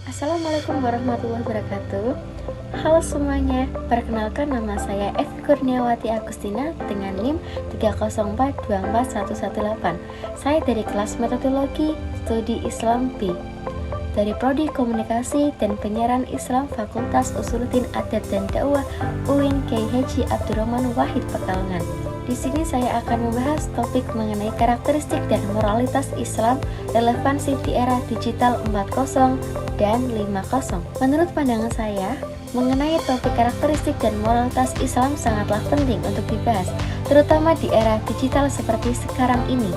Assalamualaikum warahmatullahi wabarakatuh. Halo semuanya, perkenalkan nama saya Evi Kurniawati Agustina dengan NIM 304241118. Saya dari kelas Metodologi Studi Islam B dari Prodi Komunikasi dan Penyiaran Islam Fakultas Usuluddin Adat dan Dakwah UIN Kyai Haji Abdurrahman Wahid Pekalongan. Di sini saya akan membahas topik mengenai karakteristik dan moralitas Islam, relevansi di era digital 4.0 dan 5.0. Menurut pandangan saya, mengenai topik karakteristik dan moralitas Islam sangatlah penting untuk dibahas, terutama di era digital seperti sekarang ini.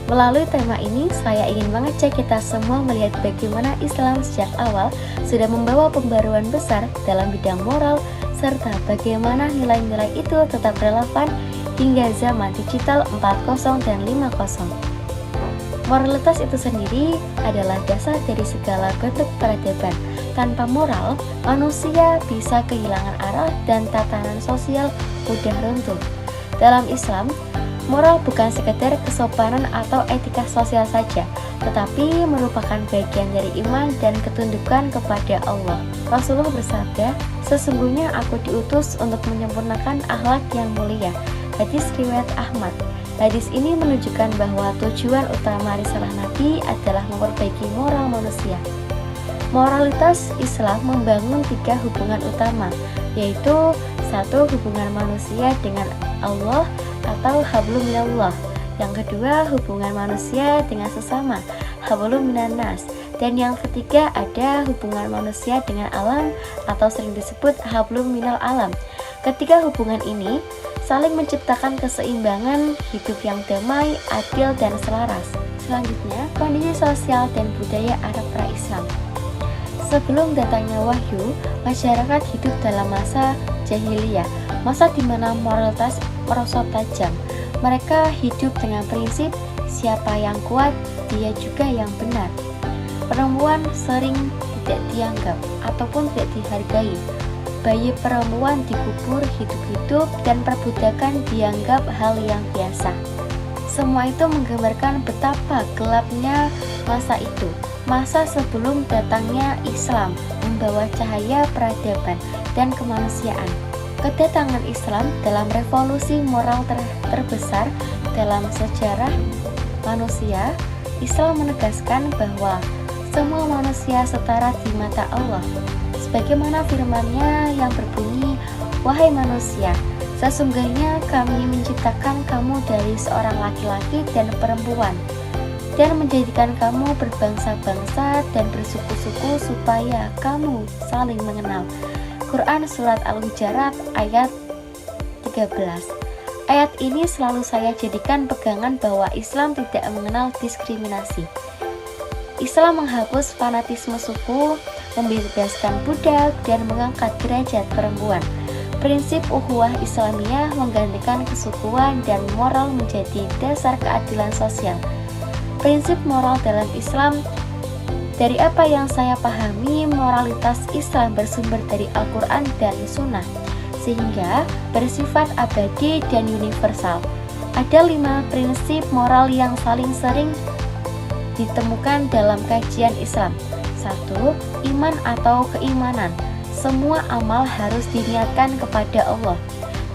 Melalui tema ini, saya ingin mengajak kita semua melihat bagaimana Islam sejak awal sudah membawa pembaruan besar dalam bidang moral, serta bagaimana nilai-nilai itu tetap relevan hingga zaman digital 4.0 dan 5.0. Moralitas itu sendiri adalah dasar dari segala bentuk peradaban. Tanpa moral, manusia bisa kehilangan arah dan tatanan sosial mudah runtuh. Dalam Islam, moral bukan sekedar kesopanan atau etika sosial saja, tetapi merupakan bagian dari iman dan ketundukan kepada Allah. Rasulullah bersabda, "Sesungguhnya aku diutus untuk menyempurnakan akhlak yang mulia." Hadis riwayat Ahmad. Hadis ini menunjukkan bahwa tujuan utama risalah Nabi adalah memperbaiki moral manusia. Moralitas Islam membangun 3 hubungan utama, yaitu 1. Hubungan manusia dengan Allah atau hablum minallah. Yang kedua, hubungan manusia dengan sesama, hablum minannas. Dan yang ketiga, ada hubungan manusia dengan alam atau sering disebut hablum minal alam. Ketiga hubungan ini saling menciptakan keseimbangan hidup yang damai, adil, dan selaras. Selanjutnya, kondisi sosial dan budaya Arab pra-Islam. Sebelum datangnya wahyu, masyarakat hidup dalam masa jahiliyah, masa di mana moralitas merosot tajam. Mereka hidup dengan prinsip siapa yang kuat, dia juga yang benar. Perempuan sering tidak dianggap ataupun tidak dihargai. Bayi perempuan dikubur hidup-hidup dan perbudakan dianggap hal yang biasa. Semua itu menggambarkan betapa gelapnya masa itu, masa sebelum datangnya Islam membawa cahaya peradaban dan kemanusiaan. Kedatangan Islam dalam revolusi moral terbesar dalam sejarah manusia, Islam menegaskan bahwa semua manusia setara di mata Allah. Sebagaimana firman-Nya yang berbunyi, "Wahai manusia, sesungguhnya kami menciptakan kamu dari seorang laki-laki dan perempuan, dan menjadikan kamu berbangsa-bangsa dan bersuku-suku supaya kamu saling mengenal." Quran Surat Al-Hujurat ayat 13. Ayat ini selalu saya jadikan pegangan bahwa Islam tidak mengenal diskriminasi. Islam menghapus fanatisme suku, membebaskan budak, dan mengangkat derajat perempuan. Prinsip ukhuwah Islamiyah menggantikan kesukuan dan moral menjadi dasar keadilan sosial. Prinsip moral dalam Islam, dari apa yang saya pahami, moralitas Islam bersumber dari Al-Quran dan Sunnah, sehingga bersifat abadi dan universal. Ada 5 prinsip moral yang saling sering ditemukan dalam kajian Islam. 1. Iman atau keimanan. Semua amal harus diniatkan kepada Allah.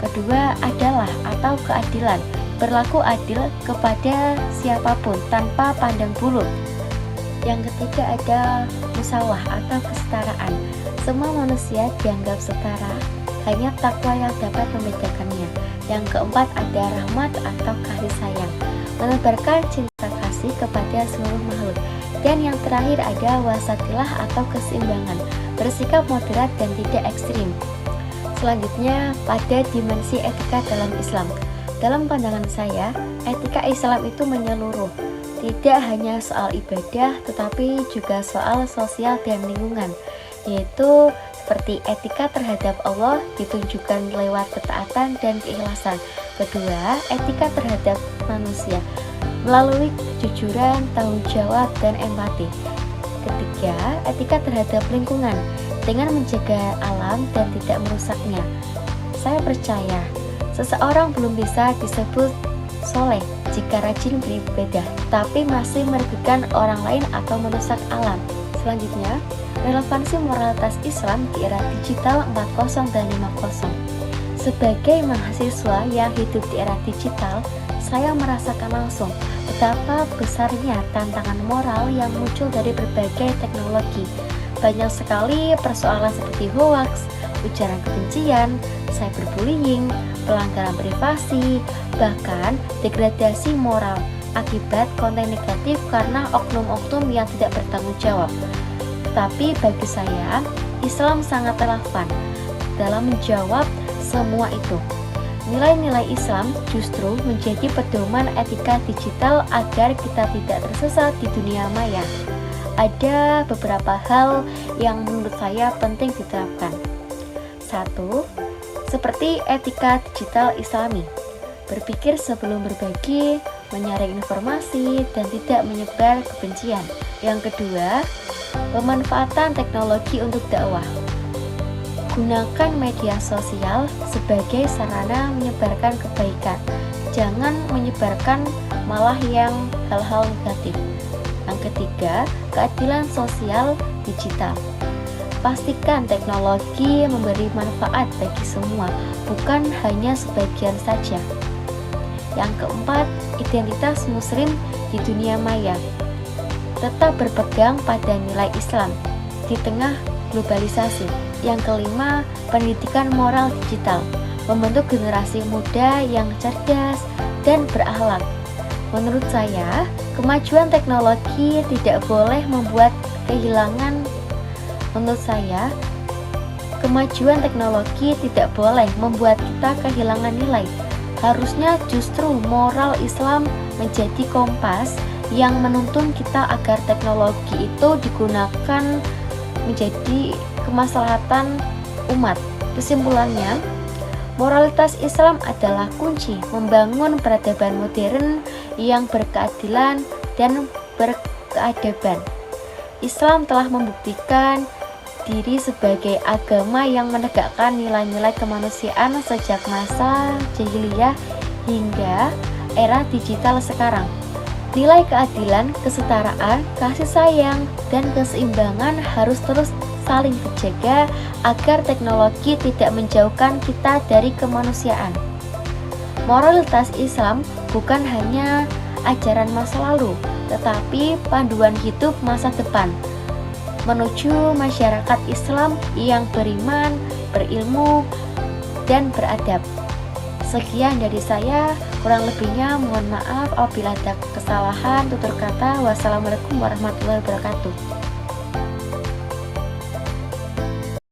Kedua, adalah atau keadilan. Berlaku adil kepada siapapun tanpa pandang bulu. Yang ketiga, ada musawah atau kesetaraan. Semua manusia dianggap setara, hanya takwa yang dapat membedakannya. Yang keempat, ada rahmat atau kasih sayang, menebarkan cinta kasih kepada seluruh makhluk. Dan yang terakhir, ada wasatilah atau keseimbangan, bersikap moderat dan tidak ekstrim. Selanjutnya, pada dimensi etika dalam Islam. Dalam pandangan saya, etika Islam itu menyeluruh, tidak hanya soal ibadah, tetapi juga soal sosial dan lingkungan, yaitu seperti etika terhadap Allah ditunjukkan lewat ketaatan dan keikhlasan. Kedua, etika terhadap manusia melalui kejujuran, tanggung jawab, dan empati. Ketiga, etika terhadap lingkungan dengan menjaga alam dan tidak merusaknya. Saya percaya seseorang belum bisa disebut soleh jika rajin beribadah, tapi masih merugikan orang lain atau merusak alam. Selanjutnya, relevansi moralitas Islam di era digital 4.0 dan 5.0. Sebagai mahasiswa yang hidup di era digital, saya merasakan langsung betapa besarnya tantangan moral yang muncul dari berbagai teknologi. Banyak sekali persoalan seperti hoax, ujaran kebencian, cyberbullying, pelanggaran privasi, bahkan degradasi moral akibat konten negatif karena oknum-oknum yang tidak bertanggung jawab. Tetapi bagi saya, Islam sangat relevan dalam menjawab semua itu. Nilai-nilai Islam justru menjadi pedoman etika digital agar kita tidak tersesat di dunia maya. Ada beberapa hal yang menurut saya penting diterapkan. 1. Seperti etika digital Islami. Berpikir sebelum berbagi, menyaring informasi, dan tidak menyebar kebencian. Yang kedua, pemanfaatan teknologi untuk dakwah. Gunakan media sosial sebagai sarana menyebarkan kebaikan. Jangan menyebarkan malah yang hal-hal negatif. Yang ketiga, keadilan sosial digital. Pastikan teknologi memberi manfaat bagi semua, bukan hanya sebagian saja. Yang keempat, identitas muslim di dunia maya. Tetap berpegang pada nilai Islam di tengah globalisasi. Yang kelima, pendidikan moral digital, membentuk generasi muda yang cerdas dan berakhlak. Menurut saya, kemajuan teknologi tidak boleh membuat kehilangan Menurut saya, kemajuan teknologi tidak boleh membuat kita kehilangan nilai. Harusnya justru moral Islam menjadi kompas yang menuntun kita agar teknologi itu digunakan menjadi kemaslahatan umat. Kesimpulannya, moralitas Islam adalah kunci membangun peradaban modern yang berkeadilan dan berkeadaban. Islam telah membuktikan diri sebagai agama yang menegakkan nilai-nilai kemanusiaan sejak masa jahiliyah hingga era digital sekarang. Nilai keadilan, kesetaraan, kasih sayang, dan keseimbangan harus terus saling dijaga agar teknologi tidak menjauhkan kita dari kemanusiaan. Moralitas Islam bukan hanya ajaran masa lalu, tetapi panduan hidup masa depan menuju masyarakat Islam yang beriman, berilmu, dan beradab. Sekian dari saya, kurang lebihnya mohon maaf apabila ada kesalahan tutur kata. Wassalamualaikum warahmatullahi wabarakatuh.